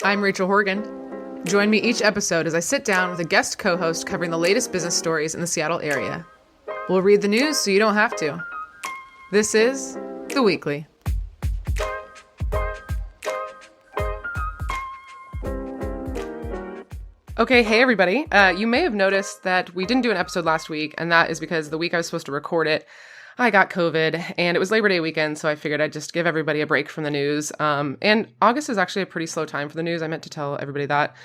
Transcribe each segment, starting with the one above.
I'm Rachel Horgan. Join me each episode as I sit down with a guest co-host covering the latest business stories in the Seattle area. We'll read the news so you don't have to. This is The Weekly. Okay, hey everybody. You may have noticed that we didn't do an episode last week, and that is because the week I was supposed to record it, I got COVID, and it was Labor Day weekend, so I figured I'd just give everybody a break from the news. And August is actually a pretty slow time for the news. I meant to tell everybody that.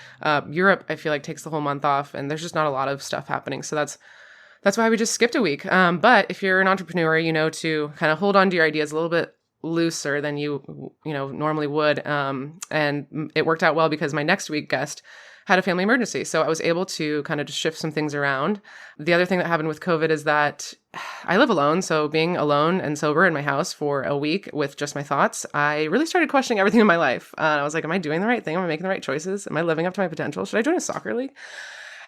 Europe, I feel like, takes the whole month off, and there's just not a lot of stuff happening, so that's why we just skipped a week. But if you're an entrepreneur, you know to kind of hold on to your ideas a little bit looser than you normally would. And it worked out well because my next week guest had a family emergency. So I was able to kind of just shift some things around. The other thing that happened with COVID is that I live alone. So being alone and sober in my house for a week with just my thoughts, I really started questioning everything in my life. I was like, am I doing the right thing? Am I making the right choices? Am I living up to my potential? Should I join a soccer league?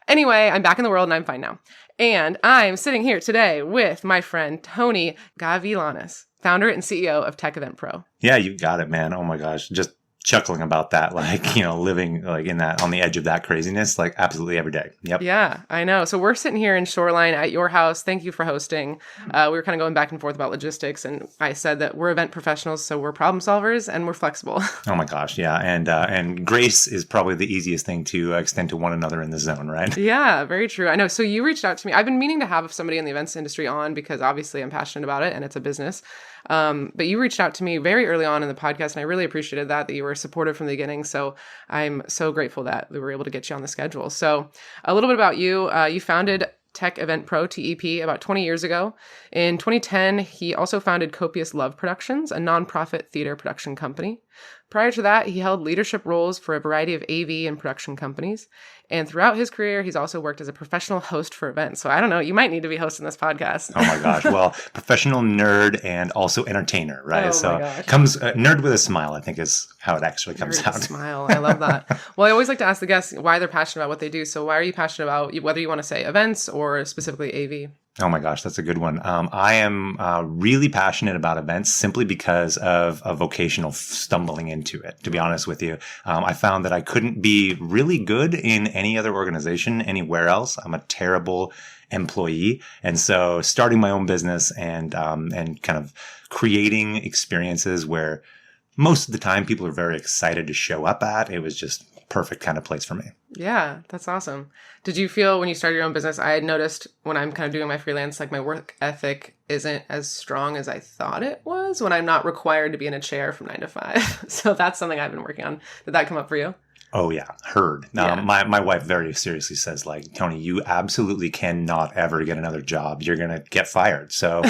Anyway, I'm back in the world and I'm fine now. And I'm sitting here today with my friend, Tony Gavilanes, founder and CEO of Tech Event Pro. Yeah, you got it, man. Oh my gosh. Just chuckling about that, living in that, on the edge of that craziness, absolutely every day. Yep. Yeah, I know. So we're sitting here in Shoreline at your house. Thank you for hosting. We were kind of going back and forth about logistics, and I said that we're event professionals, so we're problem solvers and we're flexible. Oh my gosh, yeah. And grace is probably the easiest thing to extend to one another in the zone, right? Yeah, very true. I know. So you reached out to me. I've been meaning to have somebody in the events industry on because obviously I'm passionate about it and it's a business. But you reached out to me very early on in the podcast, and I really appreciated that you were supportive from the beginning. So I'm so grateful that we were able to get you on the schedule. So a little bit about you. You founded Tech Event Pro, TEP, about 20 years ago. In 2010, he also founded Copious Love Productions, a nonprofit theater production company. Prior to that, he held leadership roles for a variety of AV and production companies. And throughout his career, he's also worked as a professional host for events. So I don't know, you might need to be hosting this podcast. Oh my gosh. Well, professional nerd and also entertainer, right? Oh so my gosh. Comes nerd with a smile, I think is how it actually comes Nerd out. with a smile. I love that. Well, I always like to ask the guests why they're passionate about what they do. So why are you passionate about, whether you want to say events or specifically AV? Oh my gosh, that's a good one. I am really passionate about events simply because of a vocational stumbling into it, to be honest with you. I found that I couldn't be really good in any other organization anywhere else. I'm a terrible employee. And so starting my own business and kind of creating experiences where most of the time people are very excited to show up at, it was just perfect kind of place for me. Yeah, that's awesome. Did you feel when you started your own business, I had noticed when I'm kind of doing my freelance, my work ethic isn't as strong as I thought it was when I'm not required to be in a chair from 9 to 5. So that's something I've been working on. Did that come up for you? Oh yeah, heard. Yeah. My wife very seriously says, Tony, you absolutely cannot ever get another job. You're going to get fired. So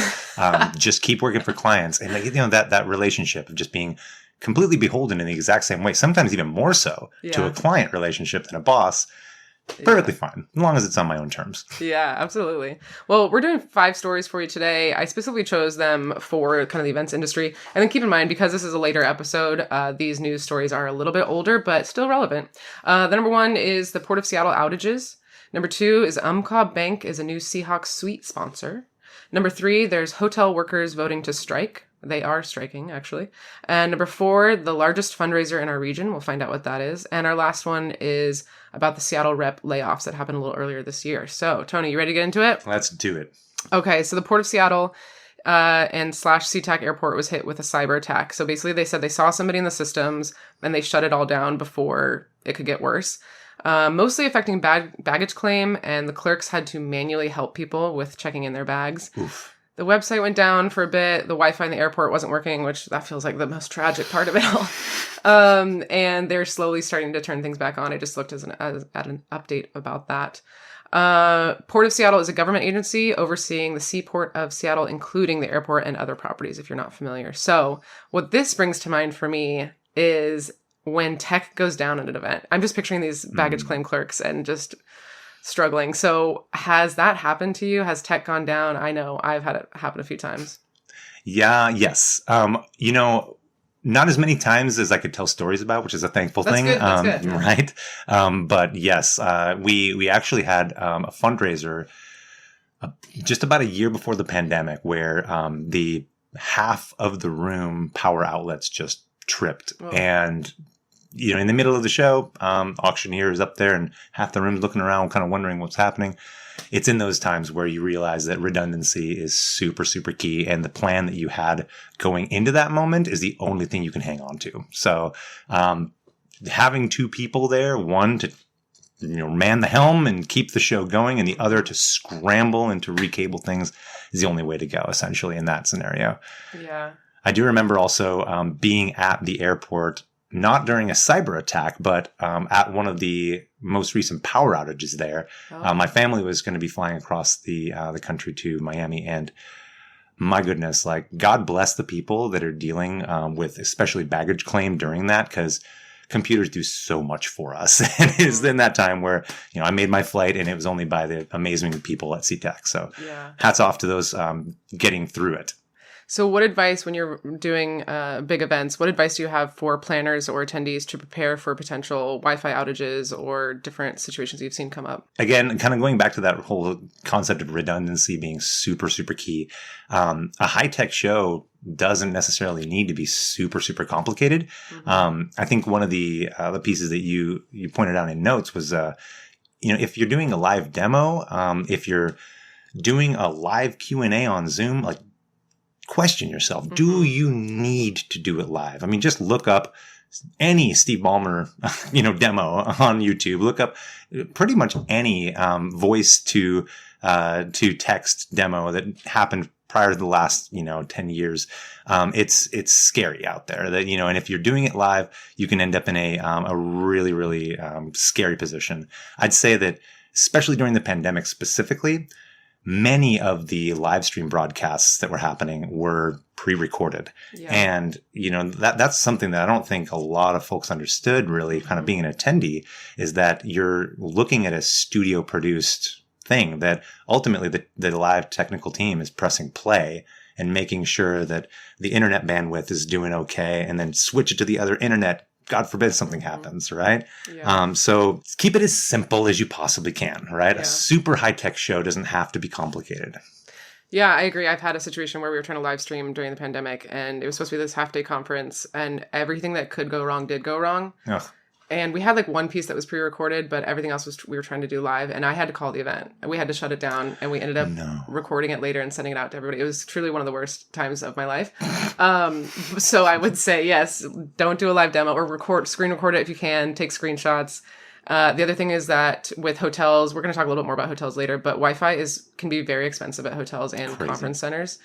just keep working for clients. And that relationship of just being completely beholden in the exact same way, sometimes even more so to a client relationship than a boss. Perfectly fine, as long as it's on my own terms. Yeah, absolutely. Well, we're doing 5 stories for you today. I specifically chose them for kind of the events industry. And then keep in mind, because this is a later episode, these news stories are a little bit older, but still relevant. The number 1 is the Port of Seattle outages. Number 2 is Umpqua Bank is a new Seahawks suite sponsor. Number 3, there's hotel workers voting to strike. They are striking, actually. And number 4, the largest fundraiser in our region. We'll find out what that is. And our last one is about the Seattle rep layoffs that happened a little earlier this year. So, Tony, you ready to get into it? Let's do it. Okay, so the Port of Seattle and / SeaTac Airport was hit with a cyber attack. So basically they said they saw somebody in the systems and they shut it all down before it could get worse. Mostly affecting baggage claim, and the clerks had to manually help people with checking in their bags. Oof. The website went down for a bit. The Wi-Fi in the airport wasn't working, which that feels like the most tragic part of it all. And they're slowly starting to turn things back on. I just looked at an update about that. Port of Seattle is a government agency overseeing the Seaport of Seattle, including the airport and other properties, if you're not familiar. So what this brings to mind for me is when tech goes down at an event. I'm just picturing these baggage claim clerks and just struggling. So has that happened to you? Has tech gone down? I know I've had it happen a few times. Yeah, yes. Not as many times as I could tell stories about, which is a thankful thing. That's good. Right. But yes, we actually had a fundraiser just about a year before the pandemic where the half of the room power outlets just tripped. Oh. And in the middle of the show, auctioneer is up there and half the room's looking around, kind of wondering what's happening. It's in those times where you realize that redundancy is super, super key. And the plan that you had going into that moment is the only thing you can hang on to. So, having two people there, one to, man the helm and keep the show going, and the other to scramble and to recable things is the only way to go, essentially, in that scenario. Yeah. I do remember also being at the airport, not during a cyber attack, but at one of the most recent power outages there. Oh. My family was going to be flying across the country to Miami, and my goodness, like, God bless the people that are dealing with especially baggage claim during that, because computers do so much for us. And it was in that time where, I made my flight, and it was only by the amazing people at SeaTech. So hats off to those getting through it. So what advice, when you're doing big events, what advice do you have for planners or attendees to prepare for potential Wi-Fi outages or different situations you've seen come up? Again, kind of going back to that whole concept of redundancy being super, super key. A high-tech show doesn't necessarily need to be super, super complicated. Mm-hmm. I think one of the pieces that you pointed out in notes was, if you're doing a live demo, if you're doing a live Q&A on Zoom, like, question yourself, do you need to do it live? I mean, just look up any Steve Ballmer, demo on YouTube. Look up pretty much any voice to text demo that happened prior to the last, 10 years. It's scary out there that, and if you're doing it live, you can end up in a really, really scary position. I'd say that, especially during the pandemic specifically, many of the live stream broadcasts that were happening were pre-recorded. Yeah. And, that's something that I don't think a lot of folks understood, really, kind of being an attendee, is that you're looking at a studio produced thing that ultimately the live technical team is pressing play and making sure that the internet bandwidth is doing okay, and then switch it to the other internet. God forbid something happens, right? Yeah. So keep it as simple as you possibly can, right? Yeah. A super high-tech show doesn't have to be complicated. Yeah, I agree. I've had a situation where we were trying to live stream during the pandemic, and it was supposed to be this half-day conference, and everything that could go wrong did go wrong. Ugh. And we had like one piece that was pre-recorded, but everything else we were trying to do live, and I had to call the event. We had to shut it down, and we ended up recording it later and sending it out to everybody. It was truly one of the worst times of my life. So I would say, yes, don't do a live demo, or screen record it if you can, take screenshots. The other thing is that with hotels, we're going to talk a little bit more about hotels later, but Wi-Fi can be very expensive at hotels and conference centers.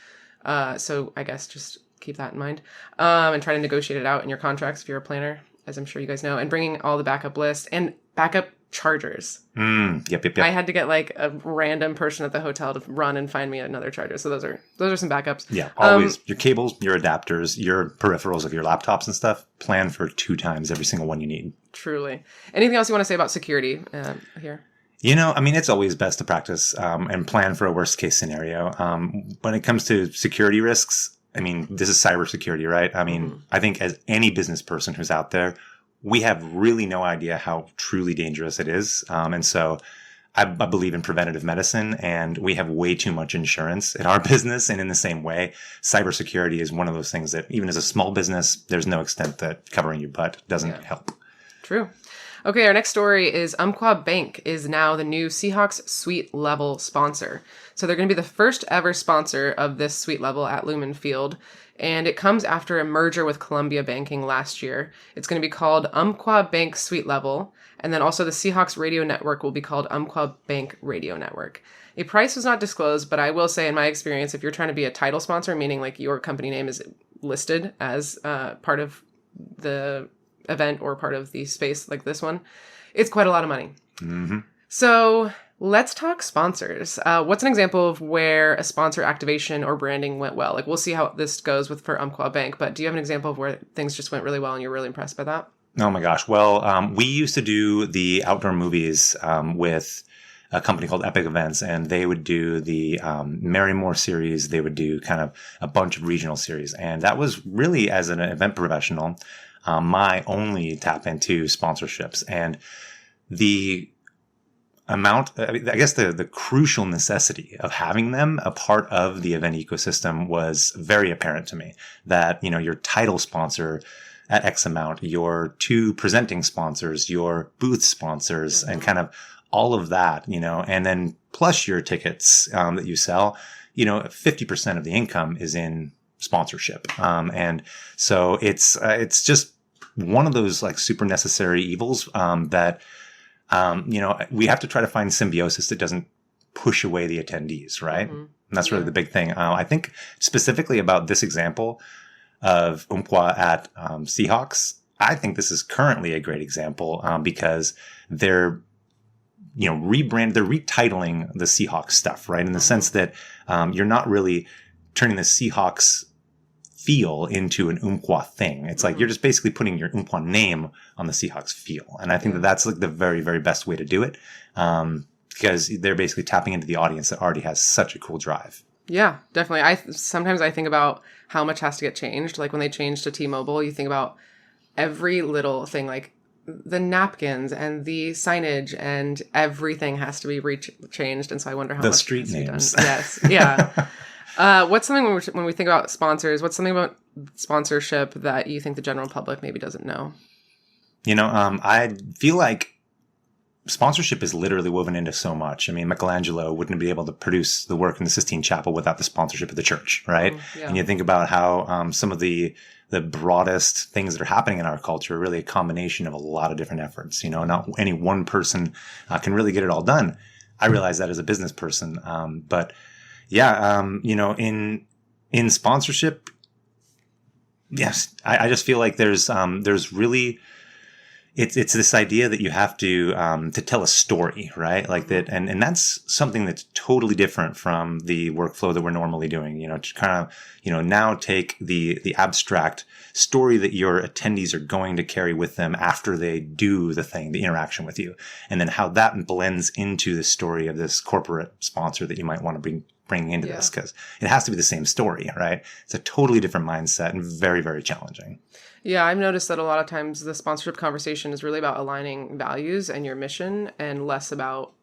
So I guess just keep that in mind, and try to negotiate it out in your contracts if you're a planner, as I'm sure you guys know, and bringing all the backup lists and backup chargers. Yep. I had to get like a random person at the hotel to run and find me another charger. So those are some backups. Yeah, always your cables, your adapters, your peripherals of your laptops and stuff. Plan for 2 times every single one you need. Truly. Anything else you want to say about security here? It's always best to practice and plan for a worst case scenario. When it comes to security risks, this is cybersecurity, right? I think as any business person who's out there, we have really no idea how truly dangerous it is. And so I believe in preventative medicine, and we have way too much insurance in our business. And in the same way, cybersecurity is one of those things that even as a small business, there's no extent that covering your butt doesn't help. True. Okay, our next story is Umpqua Bank is now the new Seahawks suite level sponsor. So they're going to be the first ever sponsor of this suite level at Lumen Field. And it comes after a merger with Columbia Banking last year. It's going to be called Umpqua Bank Suite Level. And then also the Seahawks radio network will be called Umpqua Bank Radio Network. A price was not disclosed, but I will say in my experience, if you're trying to be a title sponsor, meaning like your company name is listed as part of the event or part of the space like this one, it's quite a lot of money. Mm-hmm. So let's talk sponsors. What's an example of where a sponsor activation or branding went well? Like, we'll see how this goes for Umpqua Bank, but do you have an example of where things just went really well and you're really impressed by that? Oh my gosh. Well, we used to do the outdoor movies with a company called Epic Events, and they would do the Marymore series. They would do kind of a bunch of regional series. And that was really, as an event professional, my only tap into sponsorships. And the amount, I guess the crucial necessity of having them a part of the event ecosystem was very apparent to me. That, your title sponsor at X amount, your 2 presenting sponsors, your booth sponsors, and kind of all of that, and then plus your tickets that you sell, 50% of the income is in sponsorship. And so it's just one of those like super necessary evils that, we have to try to find symbiosis that doesn't push away the attendees, right? And that's really the big thing. I think specifically about this example of Umpqua at Seahawks, I think this is currently a great example because they're they're retitling the Seahawks stuff, right? In the sense that you're not really turning the Seahawks feel into an Umpqua thing. It's like you're just basically putting your Umpqua name on the Seahawks feel. And I think that that's like the very, very best way to do it because they're basically tapping into the audience that already has such a cool drive. Yeah, definitely. Sometimes I think about how much has to get changed. Like when they changed to T-Mobile, you think about every little thing, like the napkins and the signage and everything has to be changed. And so I wonder how much the street names. Yes. Yeah. What's something when we think about sponsors, what's something about sponsorship that you think the general public maybe doesn't know? I feel like sponsorship is literally woven into so much. I mean, Michelangelo wouldn't be able to produce the work in the Sistine Chapel without the sponsorship of the church, right? Yeah. And you think about how some of the broadest things that are happening in our culture are really a combination of a lot of different efforts. Not any one person can really get it all done. I realize that as a business person. But yeah, in sponsorship, yes, I just feel like there's really, it's this idea that you have to tell a story, right? Like that. And that's something that's totally different from the workflow that we're normally doing, to kind of, now take the abstract story that your attendees are going to carry with them after they do the thing, the interaction with you, and then how that blends into the story of this corporate sponsor that you might want to bring into this, because it has to be the same story, right? It's a totally different mindset and very, very challenging. Yeah, I've noticed that a lot of times the sponsorship conversation is really about aligning values and your mission and less about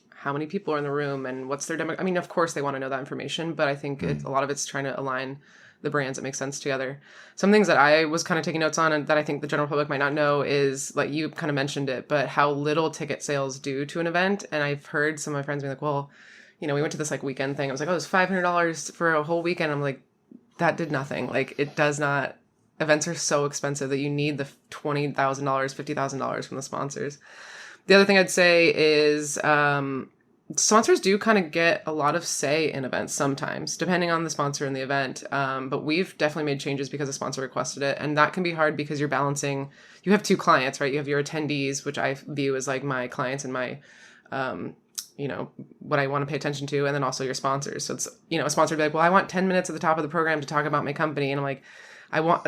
how many people are in the room and what's their demo. I mean, of course they want to know that information, but I think a lot of it's trying to align the brands that make sense together. Some things that I was kind of taking notes on and that I think the general public might not know is, like you kind of mentioned it, but how little ticket sales do to an event. And I've heard some of my friends be like, well, we went to this like weekend thing. I was like, oh, it's $500 for a whole weekend. I'm like, that did nothing. Like it does not. Events are so expensive that you need the $20,000, $50,000 from the sponsors. The other thing I'd say is sponsors do kind of get a lot of say in events sometimes, depending on the sponsor and the event. But we've definitely made changes because the sponsor requested it. And that can be hard because you're balancing, you have 2 clients, right? You have your attendees, which I view as like my clients and my, what I want to pay attention to, and then also your sponsors. So it's, a sponsor would be like, well, I want 10 minutes at the top of the program to talk about my company. And I'm like,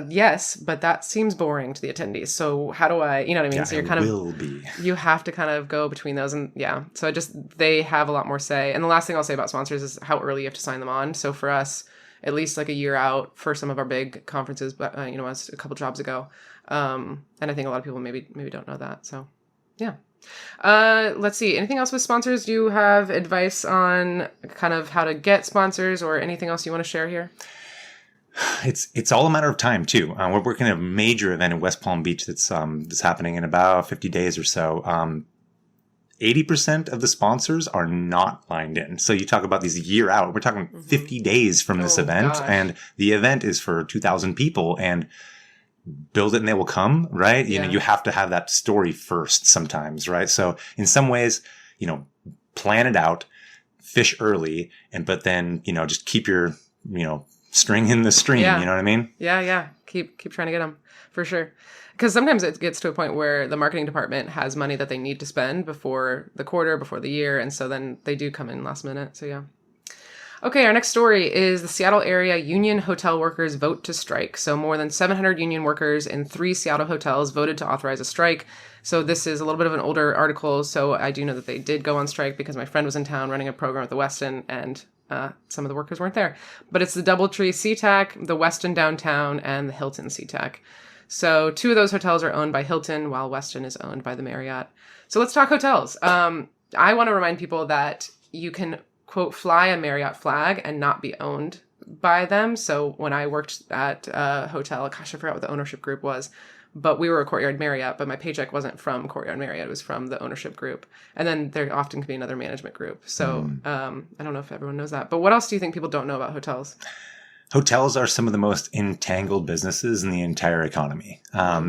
yes, but that seems boring to the attendees. So how do I, you know what I mean? Yeah, so you're you have to kind of go between those and so they have a lot more say. And the last thing I'll say about sponsors is how early you have to sign them on. So for us, at least like a year out for some of our big conferences, but was a couple jobs ago. And I think a lot of people maybe don't know that. So yeah. Let's see. Anything else with sponsors? Do you have advice on kind of how to get sponsors or anything else you want to share here? It's all a matter of time too. We're working at a major event in West Palm Beach that's happening in about 50 days or so. 80% of the sponsors are not lined in. So you talk about these year out. We're talking 50 days from this event, and the event is for 2,000 people. And build it and they will come, right? You have to have that story first sometimes, right? So in some ways, plan it out, fish early, but then just keep your string in the stream. You know what I mean? Yeah. Keep trying to get them for sure. Because sometimes it gets to a point where the marketing department has money that they need to spend before the quarter, before the year. And so then they do come in last minute. So yeah. Okay, our next story is the Seattle area union hotel workers vote to strike. So more than 700 union workers in 3 Seattle hotels voted to authorize a strike. So this is a little bit of an older article. So I do know that they did go on strike because my friend was in town running a program at the Westin and some of the workers weren't there. But it's the Doubletree SeaTac, the Westin Downtown, and the Hilton SeaTac. So 2 of those hotels are owned by Hilton, while Westin is owned by the Marriott. So let's talk hotels. I want to remind people that you can, quote, fly a Marriott flag and not be owned by them. So when I worked at a hotel, gosh, I forgot what the ownership group was, but we were a Courtyard Marriott, but my paycheck wasn't from Courtyard Marriott. It was from the ownership group. And then there often can be another management group. So I don't know if everyone knows that. But what else do you think people don't know about hotels? Hotels are some of the most entangled businesses in the entire economy.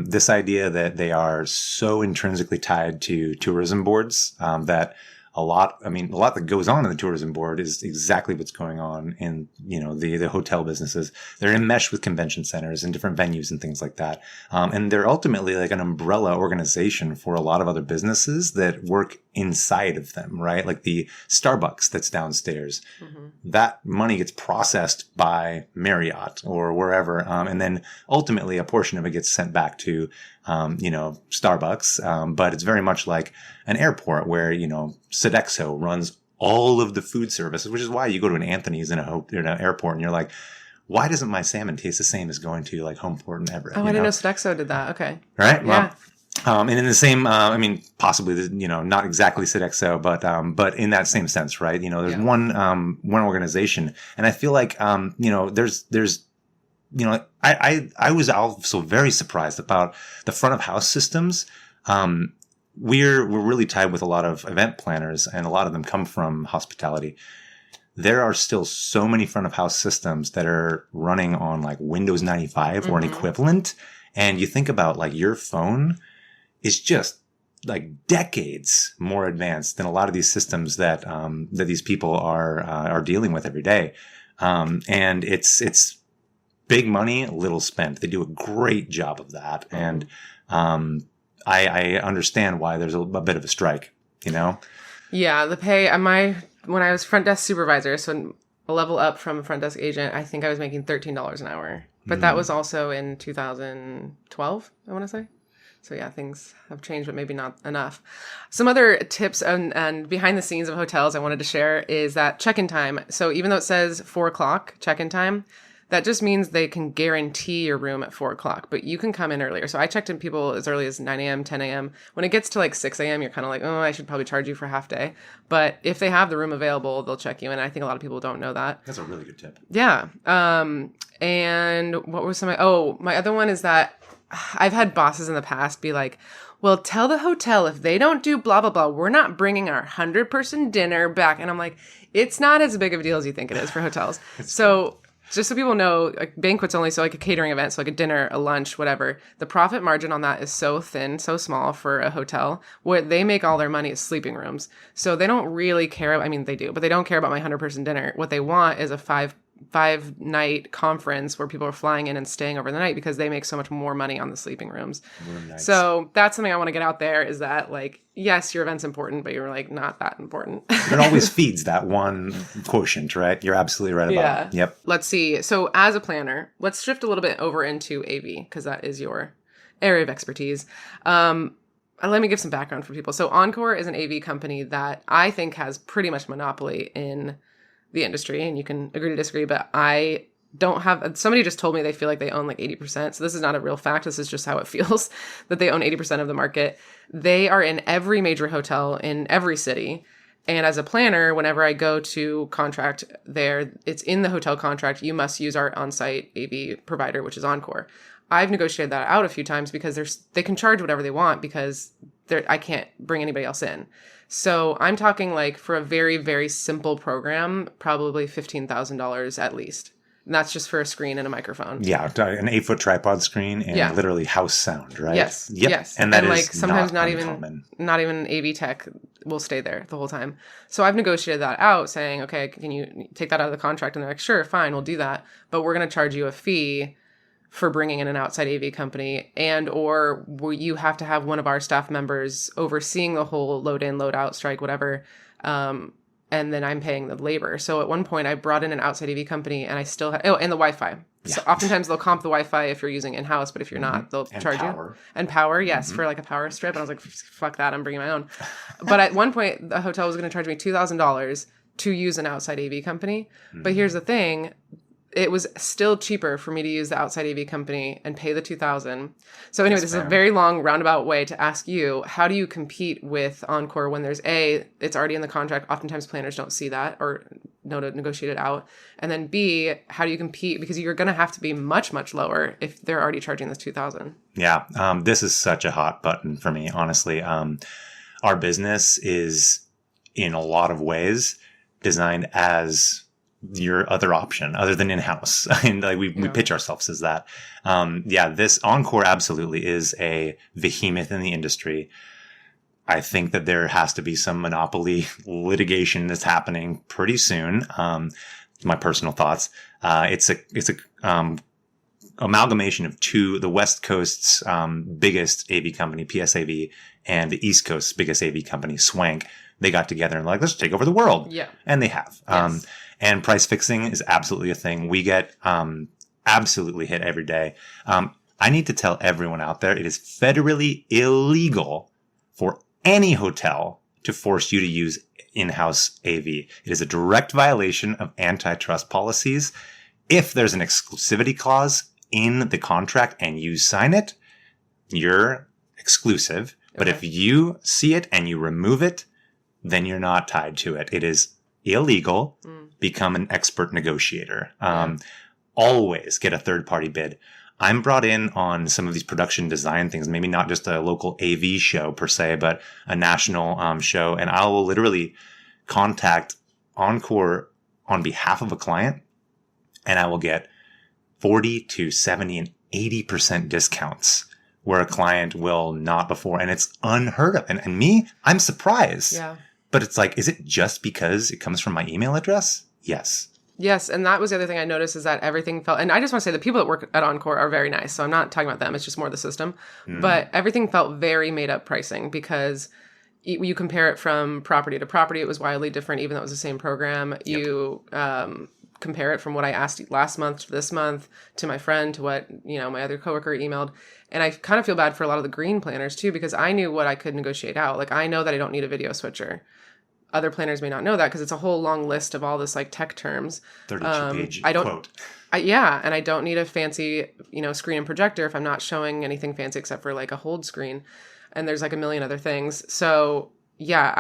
This idea that they are so intrinsically tied to tourism boards that a lot that goes on in the tourism board is exactly what's going on in, the hotel businesses. They're enmeshed with convention centers and different venues and things like that. And they're ultimately like an umbrella organization for a lot of other businesses that work inside of them, right? Like the Starbucks that's downstairs. That money gets processed by Marriott or wherever. And then ultimately a portion of it gets sent back to, Starbucks. But it's very much like an airport where, Sodexo runs all of the food services, which is why you go to an Anthony's in an airport and you're like, why doesn't my salmon taste the same as going to like Homeport and Everett? Oh, I didn't know Sodexo did that. Okay. Right. Yeah. Well, and in the same, possibly, not exactly Sodexo, but in that same sense, right? There's one organization, and I feel like, there's I was also very surprised about the front of house systems. We're really tied with a lot of event planners, and a lot of them come from hospitality. There are still so many front of house systems that are running on like Windows 95 or an equivalent. And you think about like your phone is just like decades more advanced than a lot of these systems that these people are dealing with every day. And it's big money, little spent. They do a great job of that. And I understand why there's a bit of a strike, Yeah, the pay, when I was front desk supervisor, so a level up from a front desk agent, I think I was making $13 an hour. But that was also in 2012, I want to say. So yeah, things have changed, but maybe not enough. Some other tips and behind the scenes of hotels I wanted to share is that check-in time. So even though it says 4:00 check-in time, that just means they can guarantee your room at 4:00, but you can come in earlier. So I checked in people as early as 9 a.m., 10 a.m. When it gets to like 6 a.m., you're kind of like, oh, I should probably charge you for a half day. But if they have the room available, they'll check you in. I think a lot of people don't know that. That's a really good tip. Yeah. And what was my other one is that I've had bosses in the past be like, well, tell the hotel if they don't do blah, blah, blah, we're not bringing our 100-person dinner back. And I'm like, it's not as big of a deal as you think it is for hotels. So just so people know, like banquets only, so like a catering event, so like a dinner, a lunch, whatever, the profit margin on that is so thin, so small for a hotel. What they make all their money is sleeping rooms. So they don't really care. I mean, they do, but they don't care about my 100-person dinner. What they want is a five-night conference where people are flying in and staying over the night because they make so much more money on the sleeping rooms. So that's something I want to get out there is that, like, yes, your event's important, but you're like not that important. It always feeds that one quotient, right? You're absolutely right about it. Yep. Let's see. So as a planner, let's shift a little bit over into AV because that is your area of expertise. Let me give some background for people. So Encore is an AV company that I think has pretty much monopoly in the industry, and you can agree to disagree, but I don't have, somebody just told me they feel like they own like 80%. So this is not a real fact. This is just how it feels that they own 80% of the market. They are in every major hotel in every city. And as a planner, whenever I go to contract there, it's in the hotel contract. You must use our on-site AV provider, which is Encore. I've negotiated that out a few times because they can charge whatever they want because I can't bring anybody else in. So I'm talking like for a very, very simple program, probably $15,000 at least. And that's just for a screen and a microphone. Yeah, an 8-foot tripod screen and literally house sound, right? Yes. Yep. Yes. And that is like sometimes not uncommon. even AV tech will stay there the whole time. So I've negotiated that out saying, okay, can you take that out of the contract? And they're like, sure, fine, we'll do that. But we're going to charge you a fee for bringing in an outside AV company, and or you have to have one of our staff members overseeing the whole load in, load out, strike, whatever. And then I'm paying the labor. So at one point I brought in an outside AV company and I still and the Wi-Fi. Yeah. So oftentimes they'll comp the Wi-Fi if you're using in-house, but if you're not, they'll charge you. And power, yes, for like a power strip. And I was like, fuck that, I'm bringing my own. But at one point the hotel was going to charge me $2,000 to use an outside AV company. But here's the thing. It was still cheaper for me to use the outside AV company and pay the $2,000. So anyway, this is a very long roundabout way to ask you, how do you compete with Encore when it's already in the contract? Oftentimes planners don't see that, or know to negotiate it out? And then B, how do you compete? Because you're going to have to be much, much lower if they're already charging this $2,000. Yeah. This is such a hot button for me, honestly. Our business is in a lot of ways designed as your other option other than in-house. And like we pitch ourselves as that. This Encore absolutely is a behemoth in the industry. I think that there has to be some monopoly litigation that's happening pretty soon. My personal thoughts. It's a amalgamation of the West Coast's biggest AV company, PSAV, and the East Coast's biggest AV company, Swank. They got together and like, let's take over the world. Yeah. And they have. Yes. And price fixing is absolutely a thing. We get absolutely hit every day. I need to tell everyone out there, it is federally illegal for any hotel to force you to use in-house AV. It is a direct violation of antitrust policies. If there's an exclusivity clause in the contract and you sign it, you're exclusive. But if you see it and you remove it, then you're not tied to it. It is illegal. Become an expert negotiator. Always get a third-party bid. I'm brought in on some of these production design things, maybe not just a local AV show per se, but a national show. And I will literally contact Encore on behalf of a client, and I will get 40 to 70 and 80% discounts where a client will not before. And it's unheard of. And me, I'm surprised. Yeah. But it's like, is it just because it comes from my email address? Yes. Yes, and that was the other thing I noticed is that everything felt, and I just want to say the people that work at Encore are very nice, so I'm not talking about them, it's just more the system, but everything felt very made up pricing because you compare it from property to property, it was wildly different even though it was the same program. Yep. You compare it from what I asked last month to this month to my friend to what, my other coworker emailed. And I kind of feel bad for a lot of the green planners too, because I knew what I could negotiate out. Like I know that I don't need a video switcher. Other planners may not know that because it's a whole long list of all this like tech terms. 32-page quote. And I don't need a fancy, screen and projector if I'm not showing anything fancy except for like a hold screen. And there's like a million other things. So yeah,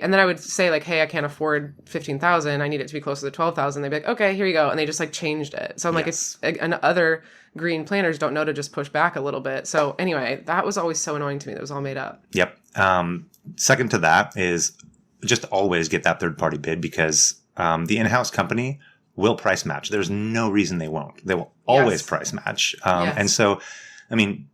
and then I would say like, hey, I can't afford $15,000. I need it to be closer to $12,000. They'd be like, okay, here you go. And they just like changed it. So I'm like, and other green planners don't know to just push back a little bit. So anyway, that was always so annoying to me. That was all made up. Yep. Second to that is just always get that third party bid because the in-house company will price match. There's no reason they won't. They will always price match. And so, I mean,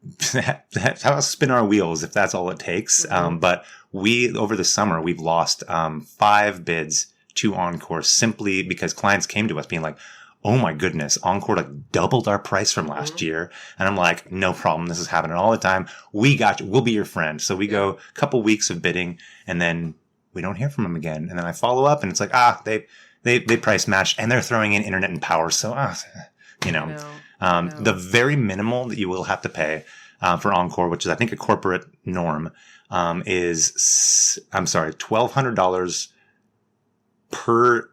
how spin our wheels if that's all it takes. But over the summer, we've lost 5 bids to Encore simply because clients came to us being like, oh my goodness, Encore like doubled our price from last year. And I'm like, no problem. This is happening all the time. We got you. We'll be your friend. So we go a couple weeks of bidding and then we don't hear from them again. And then I follow up and it's like, they price matched and they're throwing in internet and power. So, the very minimal that you will have to pay for Encore, which is I think a corporate norm, is $1,200 per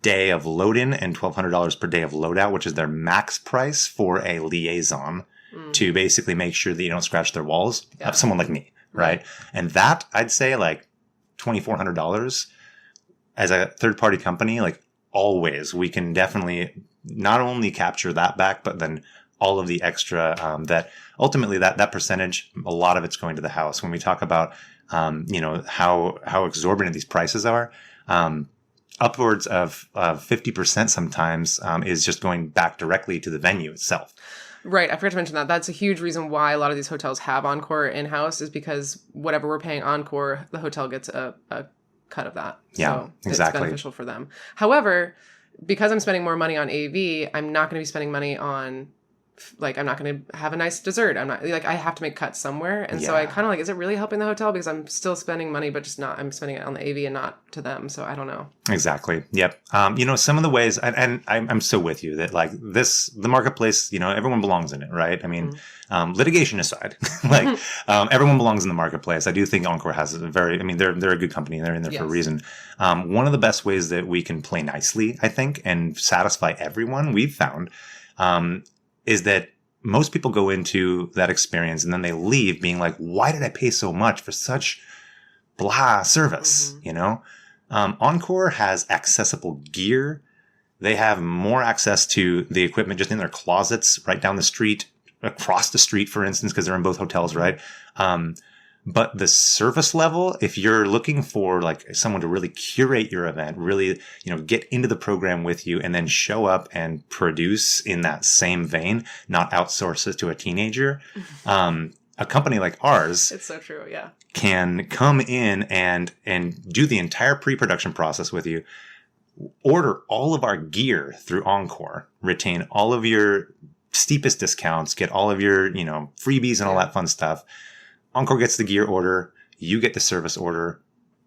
day of load in and $1,200 per day of load out, which is their max price for a liaison to basically make sure that you don't scratch their walls of someone like me. Right. And that I'd say like $2,400 as a third party company, like always, we can definitely not only capture that back, but then all of the extra, that ultimately that percentage, a lot of it's going to the house. When we talk about, how exorbitant these prices are, upwards of 50% sometimes, is just going back directly to the venue itself. Right. I forgot to mention that. That's a huge reason why a lot of these hotels have Encore in-house is because whatever we're paying Encore, the hotel gets a cut of that. Yeah, so exactly. It's beneficial for them. However, because I'm spending more money on AV, I'm not going to be spending money on, like, I'm not going to have a nice dessert. I'm not, like, I have to make cuts somewhere. And so I kind of like, is it really helping the hotel? Because I'm still spending money, but just not, I'm spending it on the AV and not to them. So I don't know. Exactly. Yep. Some of the ways, and I'm so with you that like the marketplace, everyone belongs in it, right? I mean, litigation aside, like, everyone belongs in the marketplace. I do think Encore has they're a good company. They're in there for a reason. One of the best ways that we can play nicely, I think, and satisfy everyone we've found, is that most people go into that experience and then they leave being like, why did I pay so much for such blah service? Encore has accessible gear. They have more access to the equipment just in their closets right down the street, across the street, for instance, because they're in both hotels, right? But the service level, if you're looking for like someone to really curate your event, really, get into the program with you and then show up and produce in that same vein, not outsource it to a teenager. A company like ours, it's so true, yeah, can come in and do the entire pre-production process with you, order all of our gear through Encore, retain all of your steepest discounts, get all of your, freebies and all that fun stuff. Encore gets the gear order, you get the service order,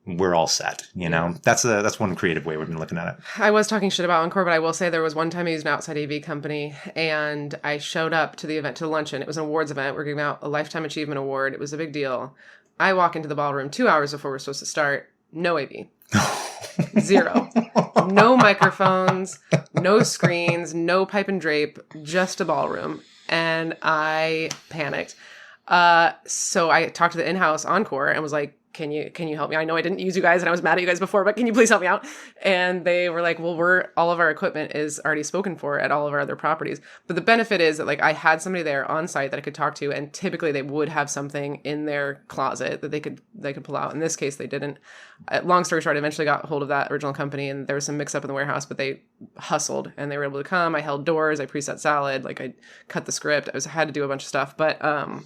we're all set, That's one creative way we've been looking at it. I was talking shit about Encore, but I will say there was one time I used an outside AV company and I showed up to the event, to the luncheon. It was an awards event. We're giving out a Lifetime Achievement Award. It was a big deal. I walk into the ballroom 2 hours before we're supposed to start. No AV. Zero. No microphones, no screens, no pipe and drape, just a ballroom. And I panicked. So I talked to the in-house Encore and was like, can you help me? I know I didn't use you guys and I was mad at you guys before, but can you please help me out? And they were like, well, all of our equipment is already spoken for at all of our other properties. But the benefit is that like I had somebody there on site that I could talk to, and typically they would have something in their closet that they could pull out. In this case, they didn't. Long story short, I eventually got hold of that original company and there was some mix up in the warehouse, but they hustled and they were able to come. I held doors, I preset salad, like I cut the script. I had to do a bunch of stuff, but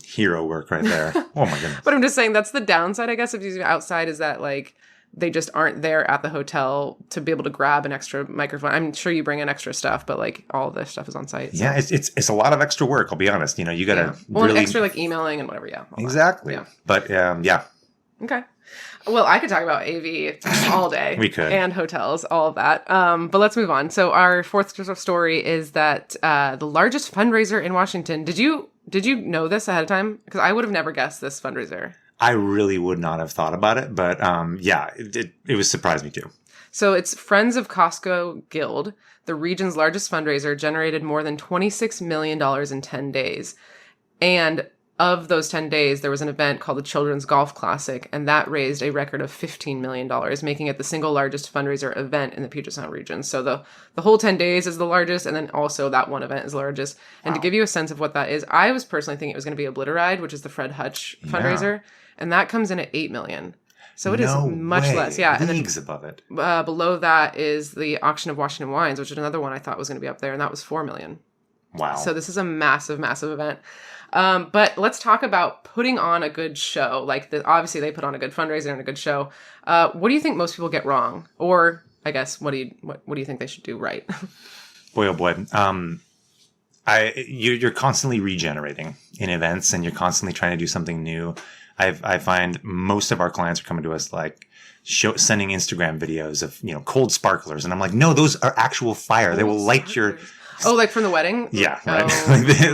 hero work right there. Oh my goodness. But I'm just saying that's the downside, I guess, of using outside, is that like they just aren't there at the hotel to be able to grab an extra microphone. I'm sure you bring in extra stuff, but like all of this stuff is on site. So. Yeah, it's a lot of extra work. I'll be honest. You got to really extra like emailing and whatever. Yeah, exactly. Yeah. But yeah. Okay. Well, I could talk about AV all day. We could. And hotels, all of that. But let's move on. So our fourth story is that the largest fundraiser in Washington. Did you know this ahead of time? Because I would have never guessed this fundraiser. I really would not have thought about it, but it was surprised me too. So it's Friends of Costco Guild, the region's largest fundraiser, generated more than $26 million in 10 days. And of those 10 days, there was an event called the Children's Golf Classic, and that raised a record of $15 million, making it the single largest fundraiser event in the Puget Sound region. So the whole 10 days is the largest, and then also that one event is the largest. And to give you a sense of what that is, I was personally thinking it was going to be Obliteride, which is the Fred Hutch fundraiser, and that comes in at $8 million. So it is much less. Yeah. Leagues above it. Below that is the Auction of Washington Wines, which is another one I thought was going to be up there, and that was $4 million. Wow. So this is a massive, massive event. But let's talk about putting on a good show. Like obviously they put on a good fundraiser and a good show. What do you think most people get wrong? Or I guess, what do you think they should do right? Boy, oh boy. You're constantly regenerating in events and you're constantly trying to do something new. I find most of our clients are coming to us like sending Instagram videos of, cold sparklers. And I'm like, no, those are actual fire. They will light your... Oh, like from the wedding? Yeah, right.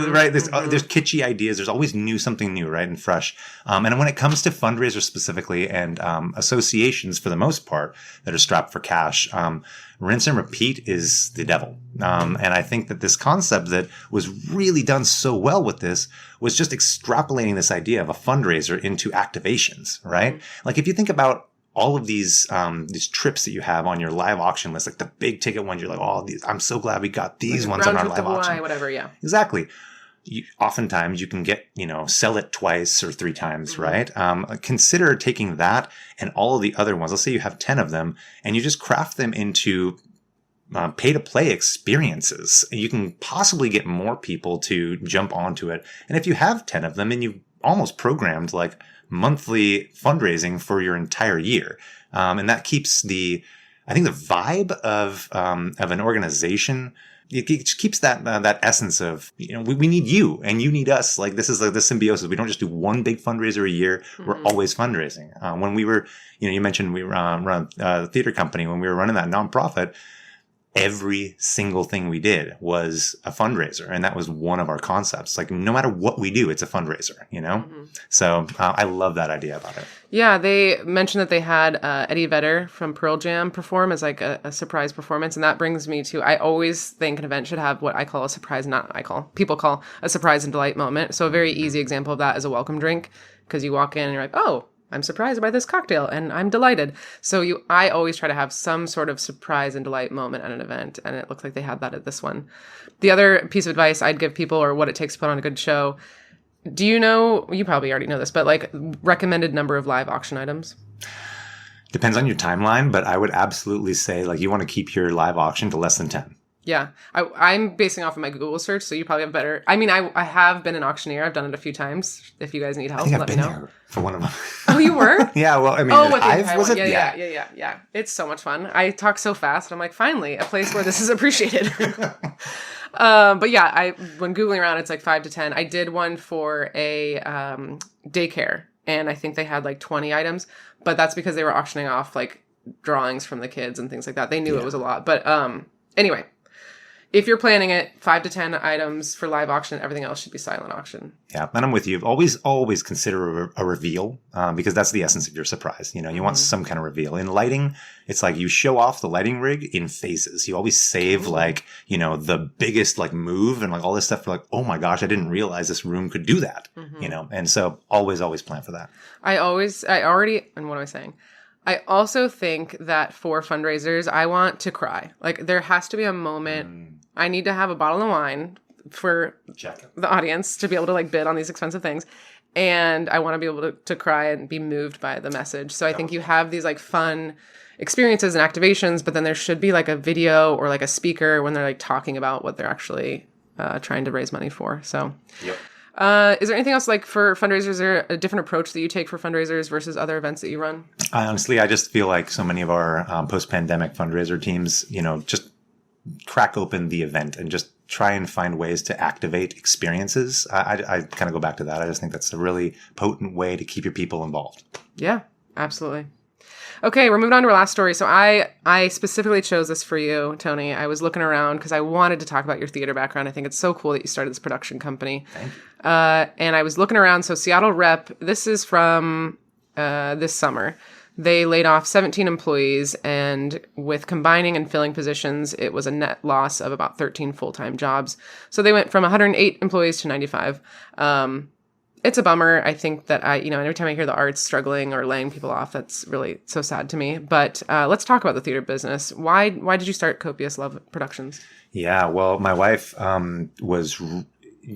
Right. There's kitschy ideas. There's always something new, right, and fresh. And when it comes to fundraisers specifically and associations for the most part that are strapped for cash, rinse and repeat is the devil. And I think that this concept that was really done so well with this was just extrapolating this idea of a fundraiser into activations, right? Mm-hmm. Like if you think about all of these trips that you have on your live auction list, like the big ticket ones, you're like, oh, I'm so glad we got these ones on our live auction. Whatever, yeah. Exactly. Oftentimes you can get, sell it twice or 3 times, mm-hmm. right? Consider taking that and all of the other ones. Let's say you have 10 of them and you just craft them into pay-to-play experiences. You can possibly get more people to jump onto it. And if you have 10 of them and you've almost programmed like monthly fundraising for your entire year. And that keeps the vibe of an organization, it keeps that essence of, we need you and you need us. Like this is like the symbiosis. We don't just do one big fundraiser a year. Mm-hmm. We're always fundraising. When we were, you mentioned we run a theater company. When we were running that nonprofit, every single thing we did was a fundraiser. And that was one of our concepts. Like no matter what we do, it's a fundraiser, Mm-hmm. So I love that idea about it. Yeah. They mentioned that they had Eddie Vedder from Pearl Jam perform as like a surprise performance. And that brings me to, I always think an event should have what I call a surprise, people call a surprise and delight moment. So a very easy example of that is a welcome drink. Because you walk in and you're like, oh, I'm surprised by this cocktail and I'm delighted. So I always try to have some sort of surprise and delight moment at an event. And it looks like they had that at this one. The other piece of advice I'd give people, or what it takes to put on a good show. Do you know, you probably already know this, but like recommended number of live auction items? Depends on your timeline, but I would absolutely say like you want to keep your live auction to less than 10. Yeah. I'm basing off of my Google search, so you probably have better. I mean, I have been an auctioneer. I've done it a few times. If you guys need help, let me know. There for one of them. Oh, you were? Yeah, well, I mean, was it? Yeah. It's so much fun. I talk so fast. I'm like, finally, a place where this is appreciated. But yeah, when Googling around, it's like 5 to 10. I did one for a daycare, and I think they had like 20 items, but that's because they were auctioning off like drawings from the kids and things like that. They knew it was a lot. But anyway, if you're planning it, 5 to 10 items for live auction, everything else should be silent auction. Yeah, and I'm with you. Always consider a reveal because that's the essence of your surprise. You know, you want some kind of reveal. In lighting, it's like you show off the lighting rig in phases. You always save like, you know, the biggest like move and like all this stuff for like, oh my gosh, I didn't realize this room could do that, you know? And so always plan for that. I also think that for fundraisers, I want to cry. Like there has to be a moment. I need to have a bottle of wine for the audience to be able to like bid on these expensive things. And I want to be able to cry and be moved by the message. So I think you have these like fun experiences and activations, but then there should be like a video or like a speaker when they're like talking about what they're actually trying to raise money for. So is there anything else like for fundraisers? Is there a different approach that you take for fundraisers versus other events that you run? Honestly, I just feel like so many of our post-pandemic fundraiser teams, you know, just crack open the event and just try and find ways to activate experiences. I kind of go back to that. I just think that's a really potent way to keep your people involved. Yeah, absolutely. Okay, we're moving on to our last story. So I specifically chose this for you, Tony. I was looking around because I wanted to talk about your theater background. I think it's so cool that you started this production company. Thank you. And I was looking around. So Seattle Rep, this is from this summer. They laid off 17 employees, and with combining and filling positions, it was a net loss of about 13 full-time jobs. So they went from 108 employees to 95. It's a bummer. I think that every time I hear the arts struggling or laying people off, that's really so sad to me. But let's talk about the theater business. Why did you start Copious Love Productions? Yeah, well, my wife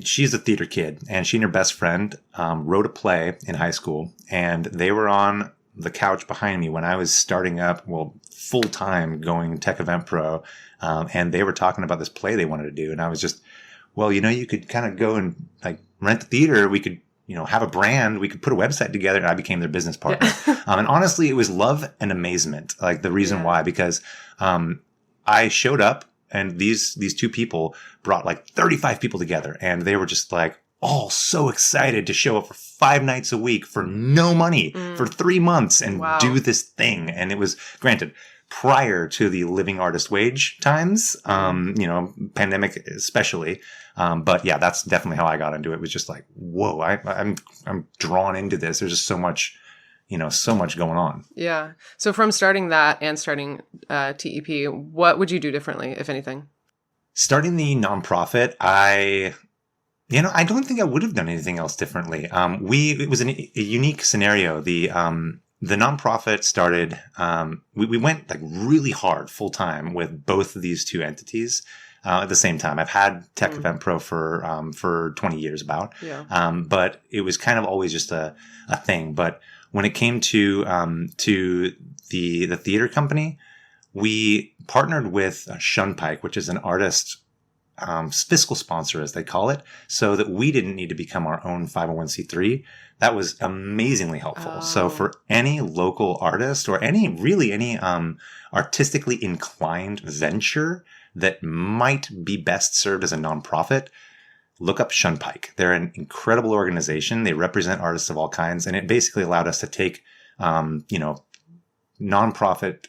she's a theater kid, and she and her best friend wrote a play in high school, and they were on the couch behind me when I was starting up, full time going Tech Event Pro. And they were talking about this play they wanted to do. And I was just, you could kind of go and like rent the theater. We could, have a brand. We could put a website together, and I became their business partner. And honestly, it was love and amazement. Like the reason why, because, I showed up and these two people brought like 35 people together, and they were just like, all so excited to show up for 5 nights a week for no money for 3 months and do this thing. And it was, granted, prior to the living artist wage times, pandemic especially. But yeah, that's definitely how I got into it. It was just like, whoa, I'm drawn into this. There's just so much going on. Yeah. So from starting that and starting TEP, what would you do differently, if anything? Starting the nonprofit, I don't think I would have done anything else differently. It was a unique scenario. The nonprofit started, we went like really hard full time with both of these two entities, at the same time. I've had Tech Event Pro for 20 years about, but it was kind of always just a thing. But when it came to the theater company, we partnered with Shunpike, which is an artist fiscal sponsor, as they call it, so that we didn't need to become our own 501c3. That was amazingly helpful. Oh. So for any local artist or any artistically inclined venture that might be best served as a nonprofit, look up Shunpike. They're an incredible organization. They represent artists of all kinds, and it basically allowed us to take, nonprofit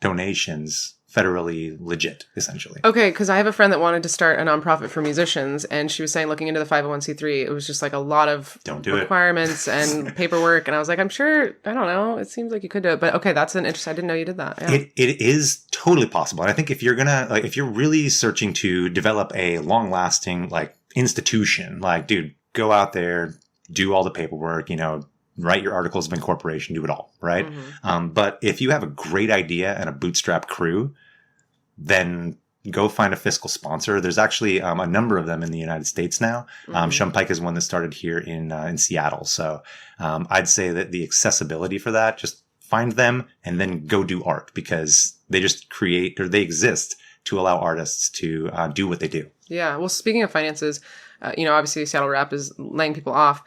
donations federally legit, essentially. Okay, because I have a friend that wanted to start a nonprofit for musicians, and she was saying looking into the 501c3, it was just like a lot of requirements and paperwork, and I was like, I'm sure, I don't know, it seems like you could do it, but okay, that's an interest. I didn't know you did that. Yeah. It is totally possible, and I think if you're if you're really searching to develop a long-lasting, institution, dude, go out there, do all the paperwork, write your articles of incorporation, do it all, right? But if you have a great idea and a bootstrap crew, then go find a fiscal sponsor. There's actually a number of them in the United States now. Shumpike is one that started here in Seattle. So I'd say that the accessibility for that, just find them and then go do art, because they just create, or they exist to allow artists to do what they do. Yeah. Well, speaking of finances, obviously Seattle Rep is laying people off.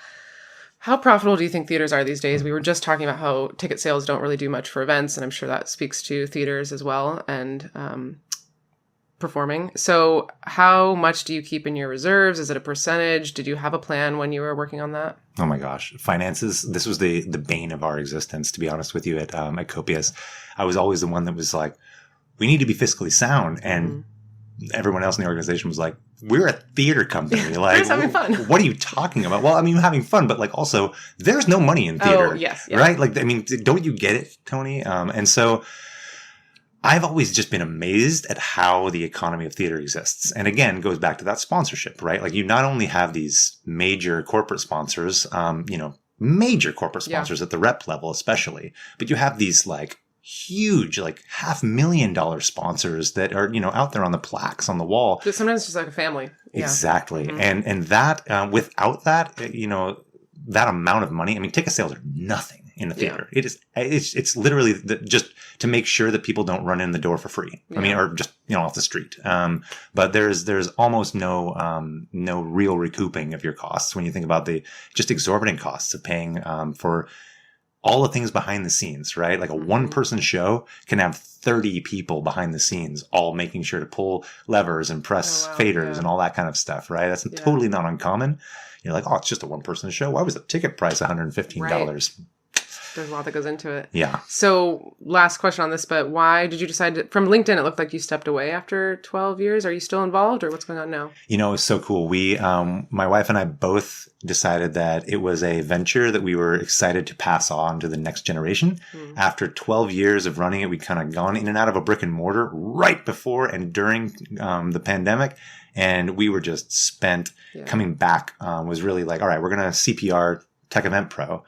How profitable do you think theaters are these days? We were just talking about how ticket sales don't really do much for events, and I'm sure that speaks to theaters as well, and performing. So how much do you keep in your reserves? Is it a percentage? Did you have a plan when you were working on that? Oh my gosh. Finances, this was the bane of our existence, to be honest with you, at Copious. I was always the one that was like, we need to be fiscally sound. And everyone else in the organization was like, we're a theater company. Like, just having fun. What are you talking about? Well, I mean, having fun, but like also there's no money in theater. Oh, yes. Yeah. Right? Like, I mean, don't you get it, Tony? And so I've always just been amazed at how the economy of theater exists. And again, goes back to that sponsorship, right? Like, you not only have these major corporate sponsors, major corporate sponsors at the rep level, especially, but you have these like huge, like $500,000 sponsors that are, out there on the plaques on the wall. But sometimes it's just like a family. Yeah. Exactly. And that, without that, that amount of money, I mean, ticket sales are nothing in the theater. Yeah. It's literally just to make sure that people don't run in the door for free. Yeah. I mean, or just, off the street. But there's almost no real recouping of your costs when you think about the just exorbitant costs of paying, for all the things behind the scenes, right? Like a one-person show can have 30 people behind the scenes, all making sure to pull levers and press faders and all that kind of stuff, right? That's totally not uncommon. You're like, oh, it's just a one-person show. Why was the ticket price $115? Right. There's a lot that goes into it. Yeah. So last question on this, but why did you decide from LinkedIn, it looked like you stepped away after 12 years. Are you still involved, or what's going on now? It's so cool. We, my wife and I both decided that it was a venture that we were excited to pass on to the next generation. After 12 years of running it, we kind of gone in and out of a brick and mortar right before and during the pandemic. And we were just spent. Coming back was really like, all right, we're going to CPR Tech Event Pro.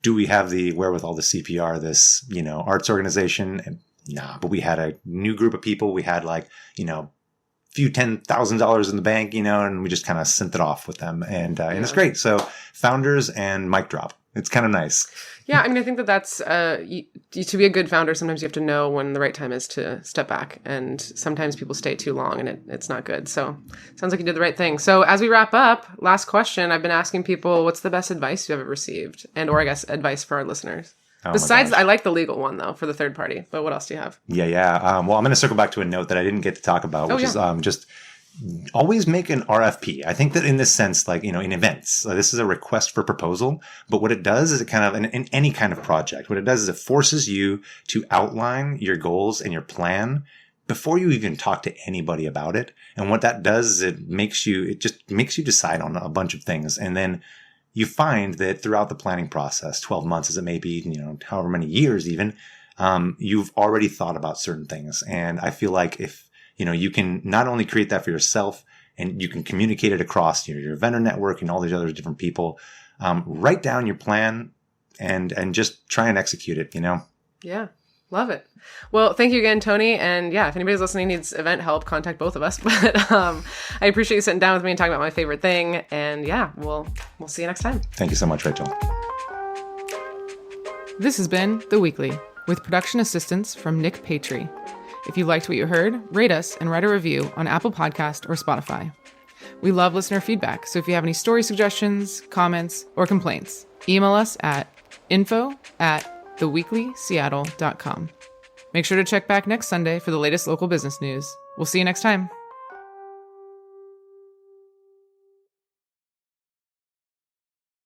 Do we have the wherewithal to CPR this, arts organization? And nah, but we had a new group of people. We had like, few $10,000 in the bank, and we just kind of sent it off with them. And it's great. So founders and mic drop. It's kind of nice. Yeah. I mean, I think that's, to be a good founder, sometimes you have to know when the right time is to step back. And sometimes people stay too long and it's not good. So sounds like you did the right thing. So as we wrap up, last question, I've been asking people, what's the best advice you've ever received? Or I guess advice for our listeners. Besides, I like the legal one though, for the third party, but what else do you have? Yeah. Well, I'm going to circle back to a note that I didn't get to talk about, which is just always make an RFP. I think that in this sense, like, in events, this is a request for proposal, but what it does is it kind of, in any kind of project, what it does is it forces you to outline your goals and your plan before you even talk to anybody about it. And what that does is it just makes you decide on a bunch of things. And then you find that throughout the planning process, 12 months as it may be, however many years even, you've already thought about certain things. And I feel like if, you can not only create that for yourself and you can communicate it across your vendor network and all these other different people, write down your plan and just try and execute it, Yeah. Love it. Well, thank you again, Tony. And yeah, if anybody's listening needs event help, contact both of us. But I appreciate you sitting down with me and talking about my favorite thing. And yeah, we'll see you next time. Thank you so much, Rachel. This has been The Weekly with production assistance from Nick Patry. If you liked what you heard, rate us and write a review on Apple Podcast or Spotify. We love listener feedback, so if you have any story suggestions, comments, or complaints, email us at info@theweeklyseattle.com. Make sure to check back next Sunday for the latest local business news. We'll see you next time.